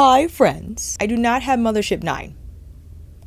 Hi friends, I do not have Mothership 9.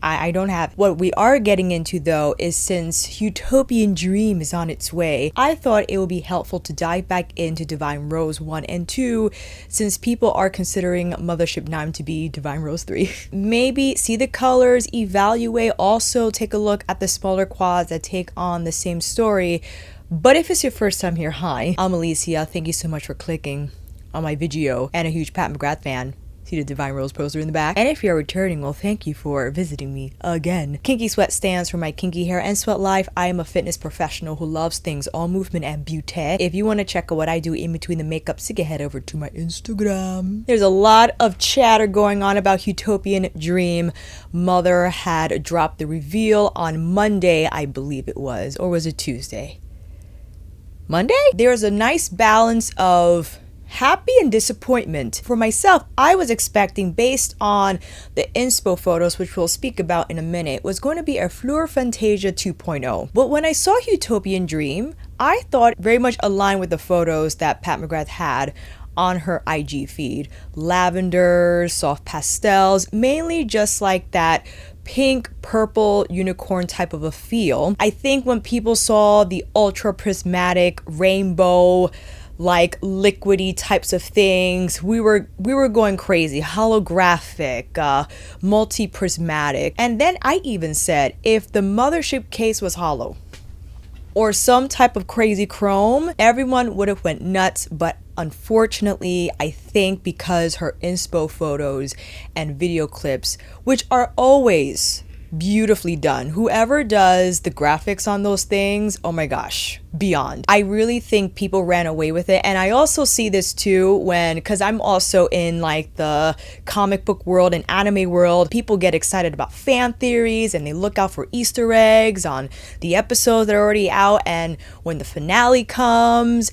I don't have. What we are getting into though is since Huetopian Dream is on its way, I thought it would be helpful to dive back into Divine Rose 1 and 2 since people are considering Mothership 9 to be Divine Rose 3. Maybe see the colors, evaluate, also take a look at the smaller quads that take on the same story. But if it's your first time here, hi, I'm Alicia. Thank you so much for clicking on my video, and a huge Pat McGrath fan. See the Divine Rose poster in the back. And if you're returning, well, thank you for visiting me again. KINKYSWEAT stands for my kinky hair and sweat life. I am a fitness professional who loves things all movement and beauty. If you want to check out what I do in between the makeup, so you can head over to my Instagram. There's a lot of chatter going on about Huetopian Dream. Mother had dropped the reveal on Monday, I believe it was, or was it Tuesday? Monday? There's a nice balance of happy and disappointment. For myself, I was expecting, based on the inspo photos, which we'll speak about in a minute, was going to be a Fleur Fantasia 2.0. But when I saw Huetopian Dream, I thought very much aligned with the photos that Pat McGrath had on her IG feed. Lavenders, soft pastels, mainly just like that pink, purple, unicorn type of a feel. I think when people saw the ultra prismatic rainbow, like liquidy types of things, we were going crazy. Holographic, multi-prismatic. And then I even said, if the Mothership case was hollow or some type of crazy chrome, everyone would have went nuts. But unfortunately, I think because her inspo photos and video clips, which are always beautifully done, whoever does the graphics on those things, oh my gosh, beyond. I really think people ran away with it. And I also see this too because I'm also in like the comic book world and anime world. People get excited about fan theories and they look out for Easter eggs on the episodes that are already out, and when the finale comes,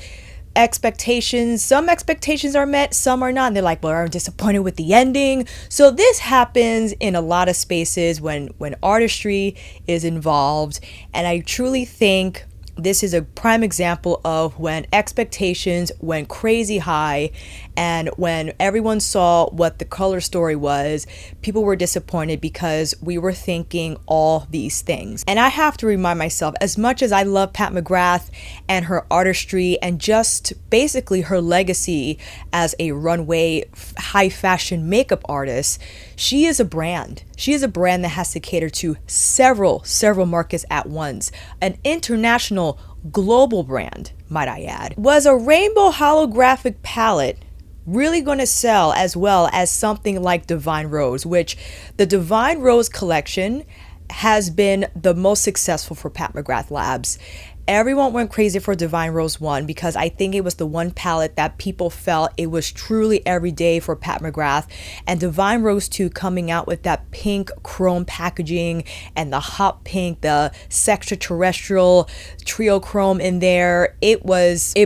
some expectations are met, some are not, and they're like, well, I'm disappointed with the ending. So this happens in a lot of spaces when artistry is involved, and I truly think this is a prime example of when expectations went crazy high, and when everyone saw what the color story was, people were disappointed because we were thinking all these things. And I have to remind myself, as much as I love Pat McGrath and her artistry and just basically her legacy as a runway high fashion makeup artist, she is a brand. She is a brand that has to cater to several markets at once. An international, global brand, might I add. Was a rainbow holographic palette really going to sell as well as something like Divine Rose, which the Divine Rose collection has been the most successful for Pat McGrath Labs? Everyone went crazy for Divine Rose 1 because I think it was the one palette that people felt it was truly everyday for Pat McGrath. And Divine Rose 2 coming out with that pink chrome packaging and the hot pink, the sextraterrestrial trio chrome in there, it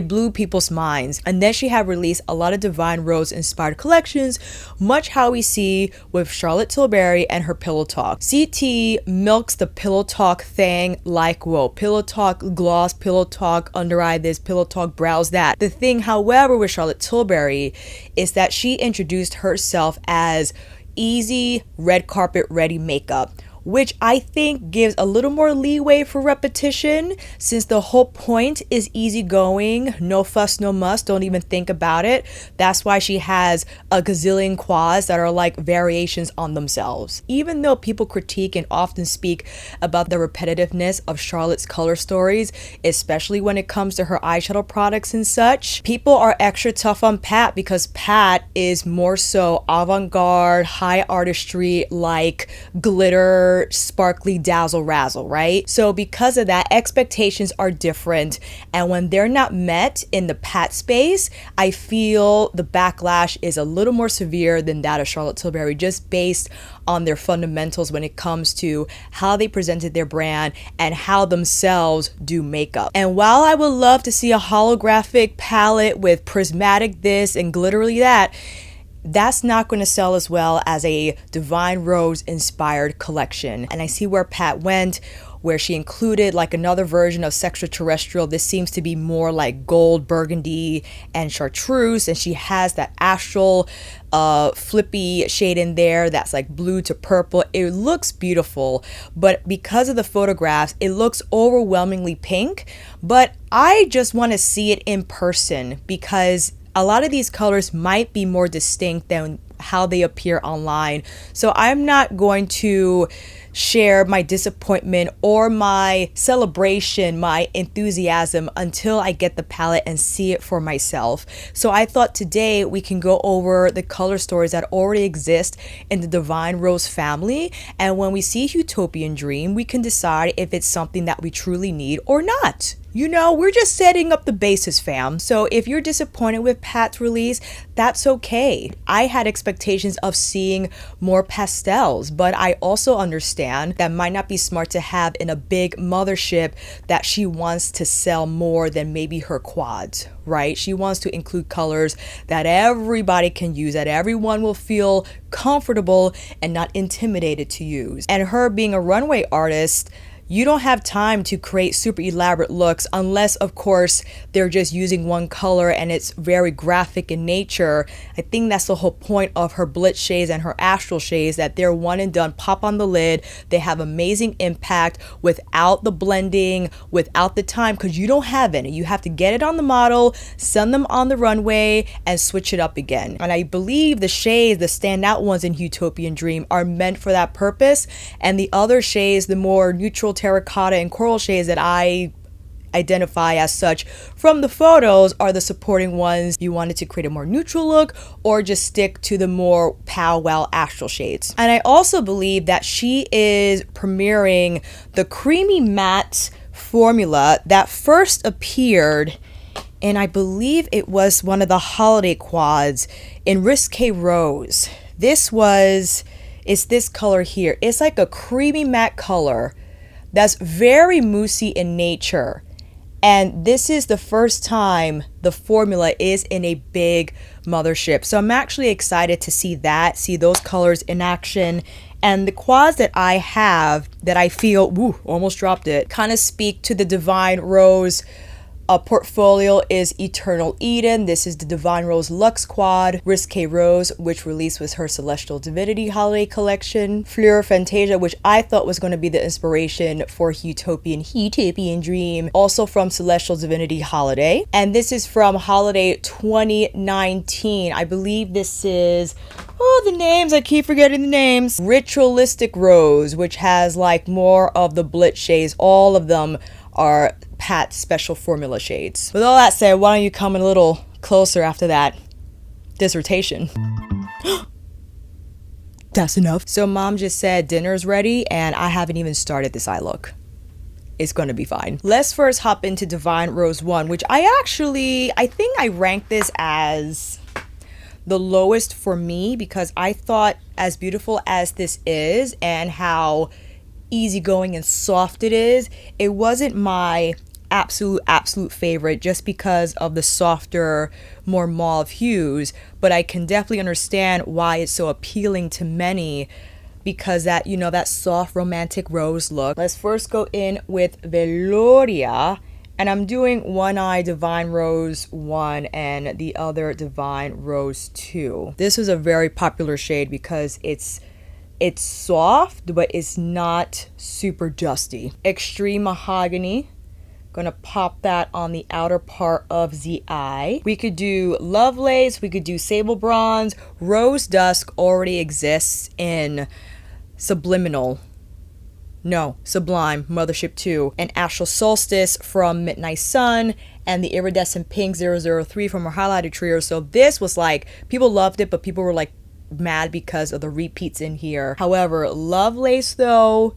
blew people's minds. And then she had released a lot of Divine Rose inspired collections, much how we see with Charlotte Tilbury and her Pillow Talk. CT milks the Pillow Talk thing like, whoa, Pillow Talk gloss, Pillow Talk under eye this, Pillow Talk brows that. The thing, however, with Charlotte Tilbury is that she introduced herself as easy red carpet ready makeup, which I think gives a little more leeway for repetition, since the whole point is easygoing, no fuss, no muss, don't even think about it. That's why she has a gazillion quads that are like variations on themselves. Even though people critique and often speak about the repetitiveness of Charlotte's color stories, especially when it comes to her eyeshadow products and such, people are extra tough on Pat because Pat is more so avant-garde, high artistry, like glitter, sparkly dazzle razzle, right? So because of that, expectations are different, and when they're not met in the Pat space, I feel the backlash is a little more severe than that of Charlotte Tilbury, just based on their fundamentals when it comes to how they presented their brand and how themselves do makeup. And while I would love to see a holographic palette with prismatic this and glittery that, that's not going to sell as well as a Divine Rose inspired collection. And I see where Pat went where she included like another version of Sextraterrestrial. This seems to be more like gold, burgundy, and chartreuse, and she has that astral flippy shade in there that's like blue to purple. It looks beautiful, but because of the photographs, it looks overwhelmingly pink. But I just want to see it in person because a lot of these colors might be more distinct than how they appear online. So I'm not going to share my disappointment or my celebration, my enthusiasm until I get the palette and see it for myself. So I thought today we can go over the color stories that already exist in the Divine Rose family, and when we see Huetopian Dream, we can decide if it's something that we truly need or not. You know, we're just setting up the basis, fam. So if you're disappointed with Pat's release, that's okay. I had expectations of seeing more pastels, but I also understand that might not be smart to have in a big mothership that she wants to sell more than maybe her quads, right? She wants to include colors that everybody can use, that everyone will feel comfortable and not intimidated to use. And her being a runway artist, you don't have time to create super elaborate looks unless, of course, they're just using one color and it's very graphic in nature. I think that's the whole point of her Blitz shades and her Astral shades, that they're one and done, pop on the lid. They have amazing impact without the blending, without the time, because you don't have any. You have to get it on the model, send them on the runway, and switch it up again. And I believe the shades, the standout ones in Huetopian Dream, are meant for that purpose. And the other shades, the more neutral terracotta and coral shades that I identify as such from the photos, are the supporting ones. You wanted to create a more neutral look or just stick to the more powwow astral shades. And I also believe that she is premiering the creamy matte formula that first appeared, and I believe it was one of the holiday quads in Risque Rose. It's this color here. It's like a creamy matte color that's very moussey in nature. And this is the first time the formula is in a big mothership. So I'm actually excited to see those colors in action. And the quads that I have that I feel, almost dropped it, kind of speak to the Divine Rose portfolio is Eternal Eden. This is the Divine Rose Lewks quad. Risque Rose, which released with her Celestial Divinity holiday collection. Fleur Fantasia, which I thought was going to be the inspiration for Huetopian Dream, also from Celestial Divinity holiday. And this is from holiday 2019. I believe this is, the names, I keep forgetting the names. Ritualistic Rose, which has like more of the Blitz shades. All of them are Pat special formula shades. With all that said, why don't you come a little closer after that dissertation? That's enough. So mom just said dinner's ready and I haven't even started this eye look. It's gonna be fine. Let's first hop into Divine Rose 1, which I think I ranked this as the lowest for me because I thought, as beautiful as this is and how easygoing and soft it is, it wasn't my absolute favorite just because of the softer, more mauve hues, but I can definitely understand why it's so appealing to many because that, that soft romantic rose look. Let's first go in with Veloria, and I'm doing one eye Divine Rose 1 and the other Divine Rose 2. This is a very popular shade because it's soft, but it's not super dusty. Extreme Mahogany. Gonna pop that on the outer part of the eye. We could do Lovelace, we could do Sable Bronze. Rose Dusk already exists in Sublime Mothership 2, and Astral Solstice from Midnight Sun, and the Iridescent Pink 003 from her highlighted trio. So this was like, people loved it, but people were like mad because of the repeats in here. However, Lovelace though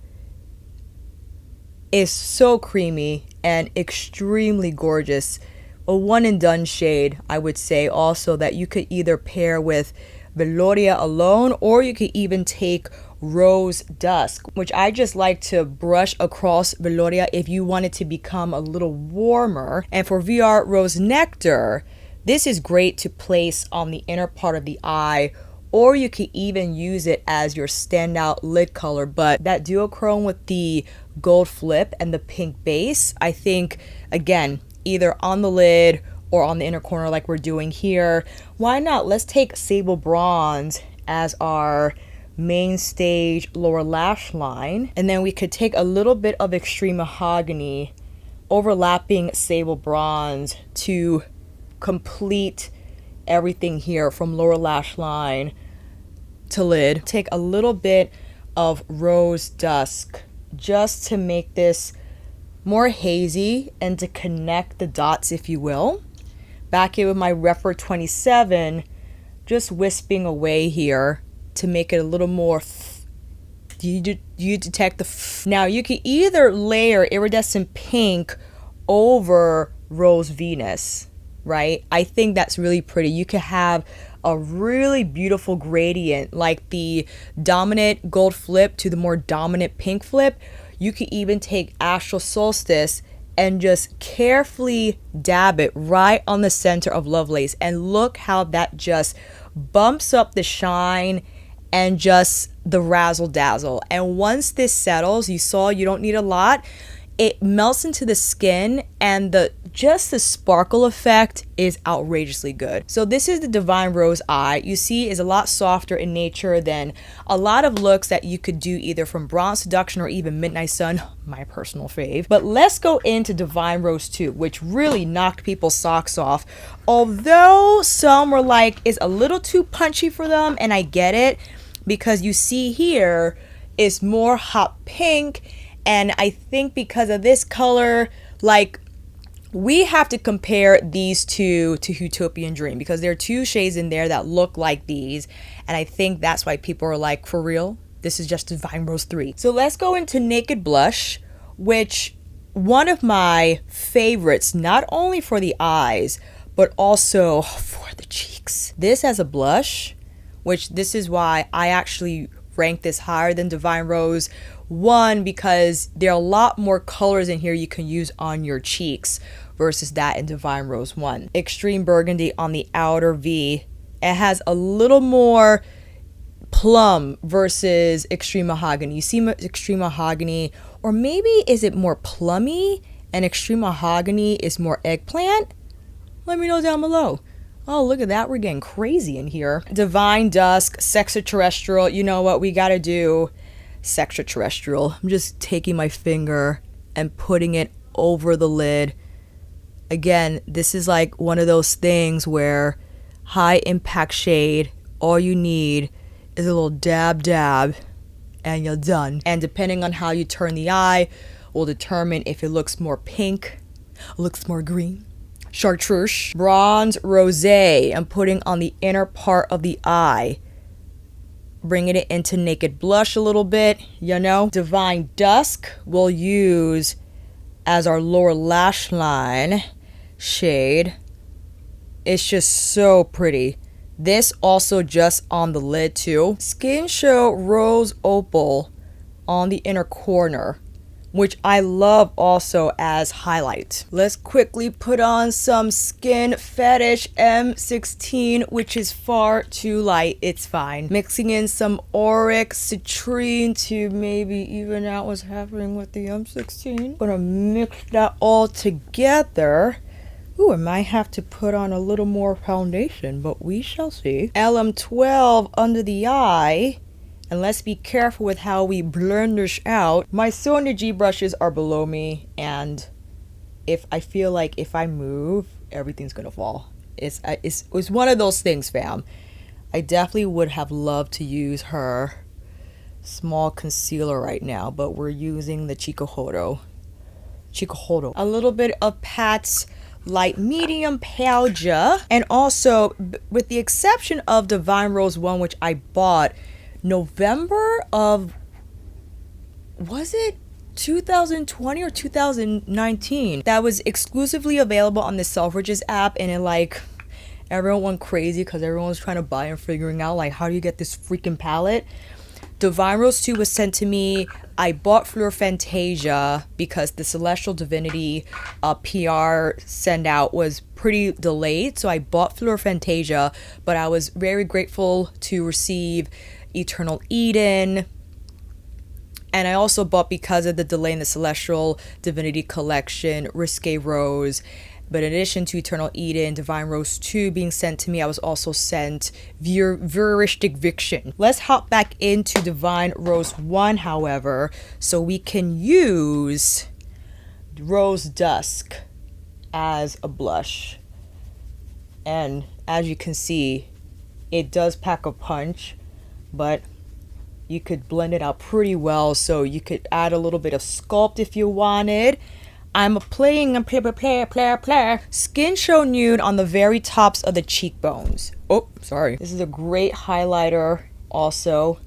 is so creamy and extremely gorgeous. A one and done shade, I would say also, that you could either pair with Veloria alone, or you could even take Rose Dusk, which I just like to brush across Veloria if you want it to become a little warmer. And for VR Rose Nectar, this is great to place on the inner part of the eye, or you could even use it as your standout lid color. But that duochrome with the gold flip and the pink base, I think, again, either on the lid or on the inner corner like we're doing here, why not? Let's take Sable Bronze as our main stage lower lash line. And then we could take a little bit of Extreme Mahogany overlapping Sable Bronze to complete everything here from lower lash line to lid. Take a little bit of Rose Dusk just to make this more hazy and to connect the dots, if you will. Back in with my Refer 27, just wisping away here to make it a little more. Do you detect the now you can either layer Iridescent Pink over Rose Venus, right? I think that's really pretty. You could have a really beautiful gradient, like the dominant gold flip to the more dominant pink flip. You could even take Astral Solstice and just carefully dab it right on the center of Lovelace, and look how that just bumps up the shine and just the razzle dazzle. And once this settles, you saw you don't need a lot, it melts into the skin, and the sparkle effect is outrageously good. So this is the Divine Rose eye. You see is a lot softer in nature than a lot of looks that you could do either from Bronze Seduction or even Midnight Sun, my personal fave. But let's go into Divine Rose 2, which really knocked people's socks off. Although some were like, it's a little too punchy for them, and I get it, because you see here is more hot pink. And I think because of this color, like, we have to compare these two to Huetopian Dream, because there are two shades in there that look like these. And I think that's why people are like, for real? This is just Divine Rose 3. So let's go into Naked Blush, which one of my favorites, not only for the eyes, but also for the cheeks. This as a blush, which this is why I actually rank this higher than Divine Rose. One, because there are a lot more colors in here you can use on your cheeks versus that in Divine Rose 1. Extreme Burgundy on the outer V. It has a little more plum versus Extreme Mahogany. You see Extreme Mahogany, or maybe is it more plummy and Extreme Mahogany is more eggplant? Let me know down below. Oh, look at that. We're getting crazy in here. Divine Dusk, Sextraterrestrial. You know what we gotta do? Sextraterrestrial. I'm just taking my finger and putting it over the lid. Again, this is like one of those things where high impact shade, all you need is a little dab and you're done. And depending on how you turn the eye will determine if it looks more pink, looks more green. Chartreuse. Bronze Rosé, I'm putting on the inner part of the eye, bringing it into Naked Blush a little bit, you know. Divine Dusk we'll use as our lower lash line shade. It's just so pretty. This also just on the lid too. Skin Show Rose Opal on the inner corner, which I love also as highlight. Let's quickly put on some Skin Fetish M16, which is far too light. It's fine. Mixing in some Auric Citrine to maybe even out what's happening with the M16. Gonna mix that all together. Ooh, I might have to put on a little more foundation, but we shall see. LM12 under the eye. And let's be careful with how we blend this out. My Sonia G brushes are below me, and if I feel like if I move, everything's gonna fall. It's one of those things, fam. I definitely would have loved to use her small concealer right now, but we're using the Tuckahoe. A little bit of Pat's light medium Palja, and also with the exception of Divine Rose 1, which I bought November of, was it 2020 or 2019, that was exclusively available on the Selfridges app, and it like everyone went crazy because everyone was trying to buy and figuring out like, how do you get this freaking palette? Divine Rose 2 was sent to me. I bought Fleur Fantasia because the Celestial Divinity PR send out was pretty delayed, so I bought Fleur Fantasia, but I was very grateful to receive Eternal Eden And I also bought, because of the delay in the Celestial Divinity Collection, Risque Rose. But in addition to Eternal Eden, Divine Rose 2 being sent to me, I was also sent Veristic Viction. Let's hop back into Divine Rose 1, however, so we can use Rose Dusk as a blush. And as you can see, it does pack a punch, but you could blend it out pretty well, so you could add a little bit of sculpt if you wanted. I'm playing a player. Skin Show Nude on the very tops of the cheekbones. Oh, sorry. This is a great highlighter also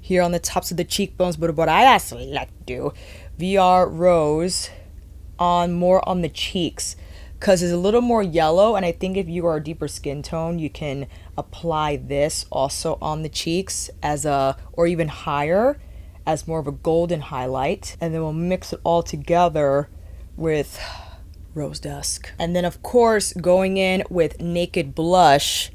here on the tops of the cheekbones. But what I actually like to do, VR Rose on more on the cheeks, because it's a little more yellow. And I think if you are a deeper skin tone, you can apply this also on the cheeks as a, or even higher, as more of a golden highlight. And then we'll mix it all together with Rose Dusk. And then of course going in with Naked Blush.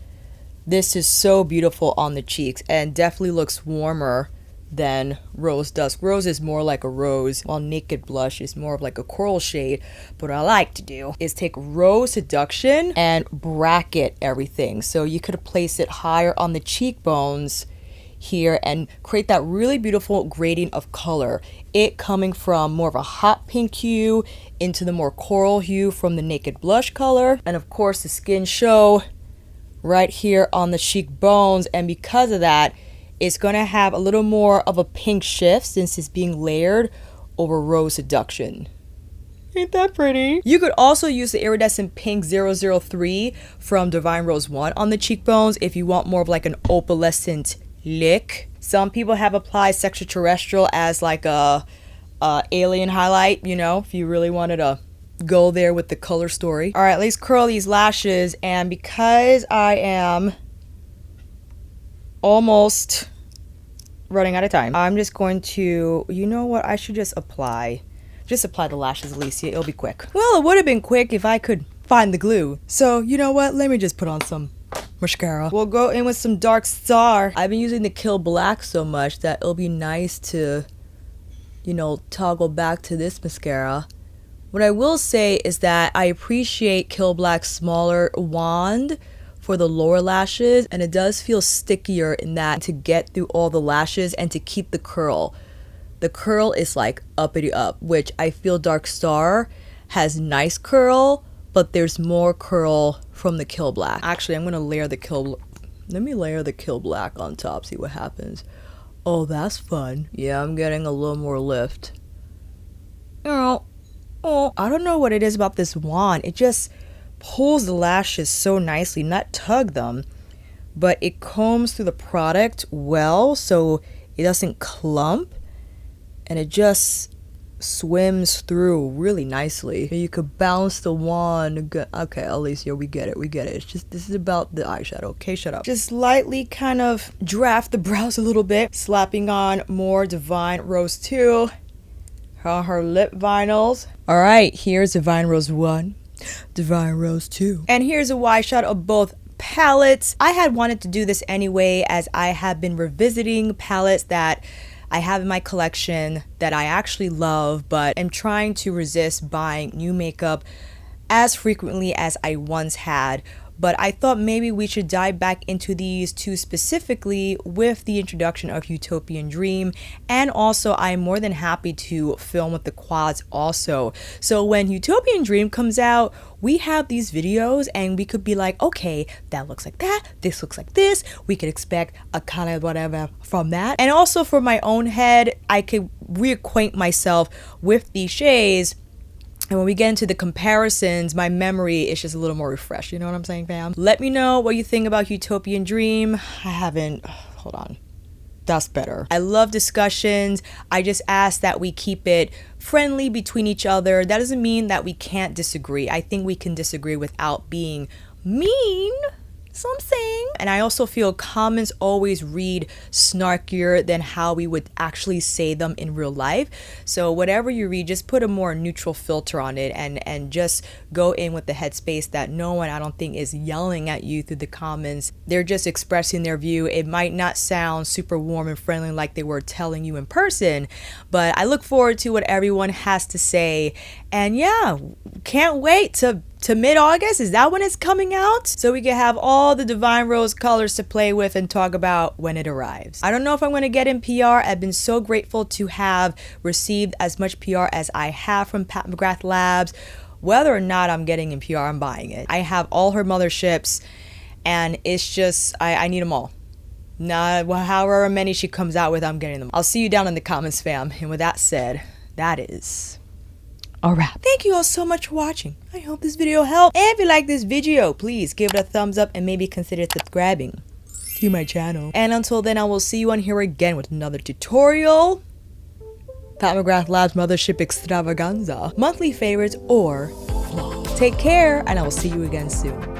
This is so beautiful on the cheeks and definitely looks warmer than Rose Dusk. Rose is more like a rose, while Naked Blush is more of like a coral shade. But what I like to do is take Rose Seduction and bracket everything, so you could place it higher on the cheekbones here and create that really beautiful gradient of color. It coming from more of a hot pink hue into the more coral hue from the Naked Blush color. And of course the Skin Show right here on the cheekbones. And because of that, it's going to have a little more of a pink shift since it's being layered over Rose Seduction. Ain't that pretty? You could also use the Iridescent Pink 003 from Divine Rose 1 on the cheekbones if you want more of like an opalescent lick. Some people have applied Extraterrestrial as like a alien highlight, you know, if you really wanted to go there with the color story. All right, let's curl these lashes. And because I am almost running out of time, I'm just going to, you know what, I should just apply the lashes, Alicia. It'll be quick. Well, it would have been quick if I could find the glue. So you know what, let me just put on some mascara. We'll go in with some Dark Star. I've been using the Kill Black so much that it'll be nice to, you know, toggle back to this mascara. What I will say is that I appreciate Kill Black's smaller wand for the lower lashes, and it does feel stickier in that to get through all the lashes and to keep the curl. The curl is like uppity up, which I feel Dark Star has nice curl, but there's more curl from the Kill Black. Actually, I'm gonna layer the let me layer the Kill Black on top, see what happens. Oh, that's fun. Yeah, I'm getting a little more lift. Oh, I don't know what it is about this wand. It just pulls the lashes so nicely, not tug them, but it combs through the product well, so it doesn't clump, and it just swims through really nicely. You could bounce the wand. Okay, Alicia, we get it. It's just, this is about the eyeshadow. Okay, shut up. Just lightly kind of draft the brows a little bit, slapping on more Divine Rose 2 on her lip vinyls. All right, here's Divine Rose 1, Divine Rose 2. And here's a wide shot of both palettes. I had wanted to do this anyway, as I have been revisiting palettes that I have in my collection that I actually love, but I'm trying to resist buying new makeup as frequently as I once had. But I thought maybe we should dive back into these two specifically with the introduction of Huetopian Dream, and also I'm more than happy to film with the quads also. So when Huetopian Dream comes out, we have these videos and we could be like, okay, that looks like that, this looks like this, we could expect a kind of whatever from that. And also for my own head, I could reacquaint myself with these shades. And when we get into the comparisons, my memory is just a little more refreshed. You know what I'm saying, fam? Let me know what you think about Huetopian Dream. I haven't, hold on. That's better. I love discussions. I just ask that we keep it friendly between each other. That doesn't mean that we can't disagree. I think we can disagree without being mean. So I'm saying. And I also feel comments always read snarkier than how we would actually say them in real life. So whatever you read, just put a more neutral filter on it and just go in with the headspace that no one, I don't think, is yelling at you through the comments. They're just expressing their view. It might not sound super warm and friendly like they were telling you in person, but I look forward to what everyone has to say. And yeah, can't wait to mid-August. Is that when it's coming out? So we can have all the Divine Rose colors to play with and talk about when it arrives. I don't know if I'm going to get in PR. I've been so grateful to have received as much PR as I have from Pat McGrath Labs. Whether or not I'm getting in PR, I'm buying it. I have all her motherships, and it's just, I need them all. However many she comes out with, I'm getting them. I'll see you down in the comments, fam. And with that said, that is a wrap. Thank you all so much for watching. I hope this video helped. And if you like this video, please give it a thumbs up and maybe consider subscribing to my channel. And until then, I will see you on here again with another tutorial, Pat McGrath Labs Mothership Extravaganza, monthly favorites, or vlog. Take care, and I will see you again soon.